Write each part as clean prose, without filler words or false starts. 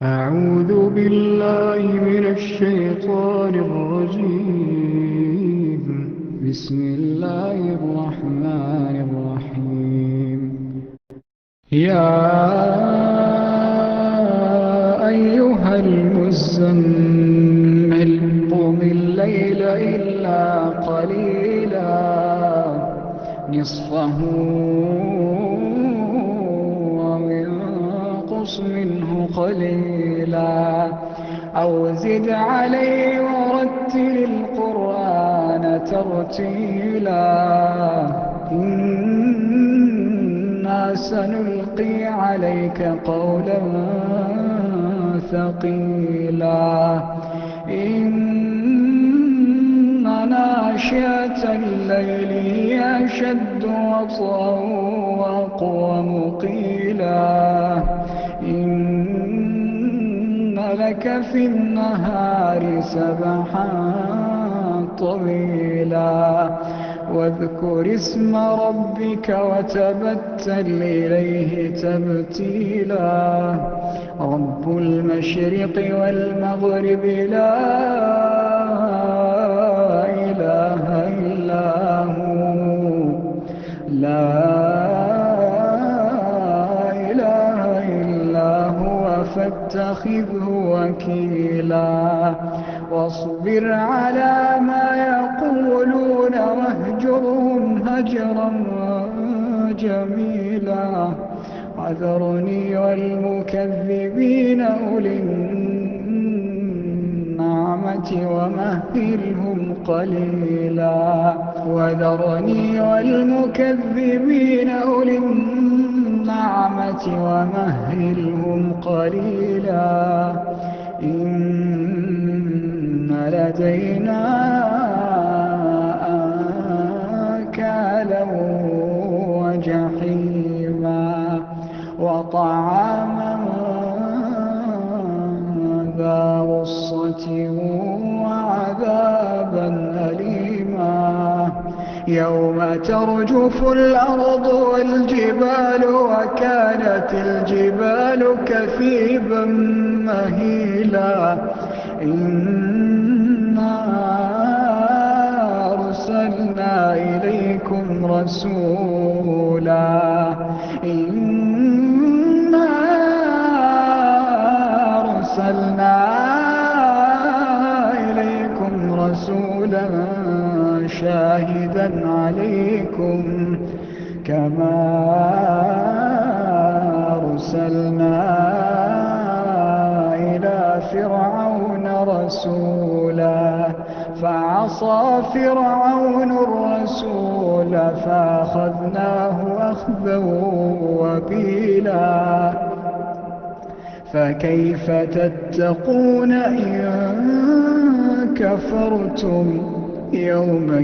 أعوذ بالله من الشيطان الرجيم. بسم الله الرحمن الرحيم. يا أيها المزمل قم الليل إلا قليلا نصفه وانقص منه قليلا أو زد عليه ورتل القرآن ترتيلا إنا سنلقي عليك قولا ثقيلا إن ناشئة الليل هي أشد وطئا وأقوم قيلا إن لك في النهار سبحا طويلا واذكر اسم ربك وتبتل إليه تبتيلا رب المشرق والمغرب لا إله إلا هو فاتخذه وكيلا واصبر على ما يقولون واهجرهم هجرا جميلا وذرني والمكذبين أولي النعمة ومهلهم قليلا وذرني والمكذبين أولي النعمة ومهلهم قليلا إن لدينا أنكالا وجحيما وطعاما ذا غصة وعذابا أليما يوم ترجف الأرض والجبال وكانت الجبال كثيبا مهيلا إنا أرسلنا إليكم رسولا إنا أرسلنا إليكم رسولا شاهدا عليكم كما أرسلنا إلى فرعون رسولا فعصى فرعون الرسول فأخذناه أخذا وبيلا فكيف تتقون إن كفرتم يوما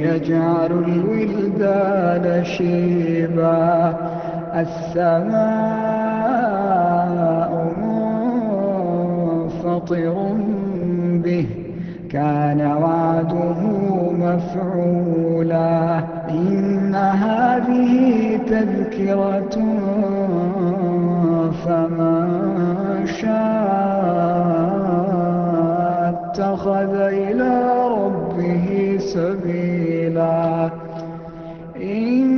يجعل الولدان شيبا السماء منفطر به كان وعده مفعولا إن هذه تذكرة فمن شاء اتخذ إلى ربه سبيلا إن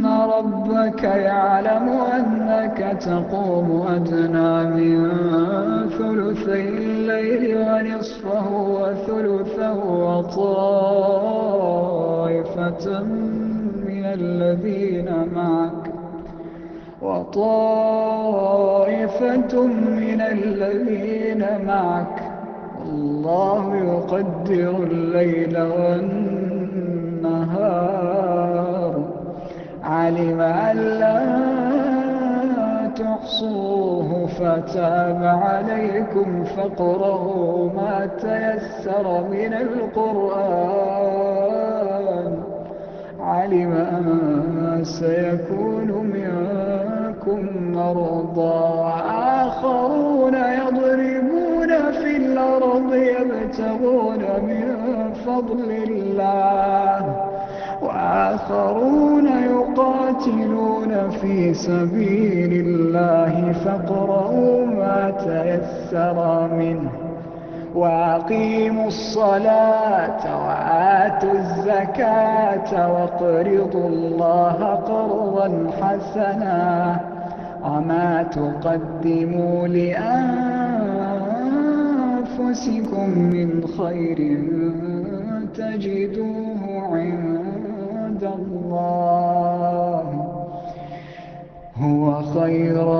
ربك يعلم أنك تقوم أدنى من ثلثي الليل ونصفه وثلثه وطائفة من الذين معك الله يقدر الليل والنهار علم أن لا تحصوه فتاب عليكم فاقرؤوا ما تيسر من القرآن علم أن سيكون منكم مرضى وآخرون يضربون في الأرض يبتغون من فضل الله وآخرون يقاتلون في سبيل الله فاقرؤوا ما تيسر منه وأقيموا الصلاة وآتوا الزكاة وَاقْرِضُوا الله قرضا حسنا وما تقدموا لأنفسكم من خير تجدوه عند الله هو خيرا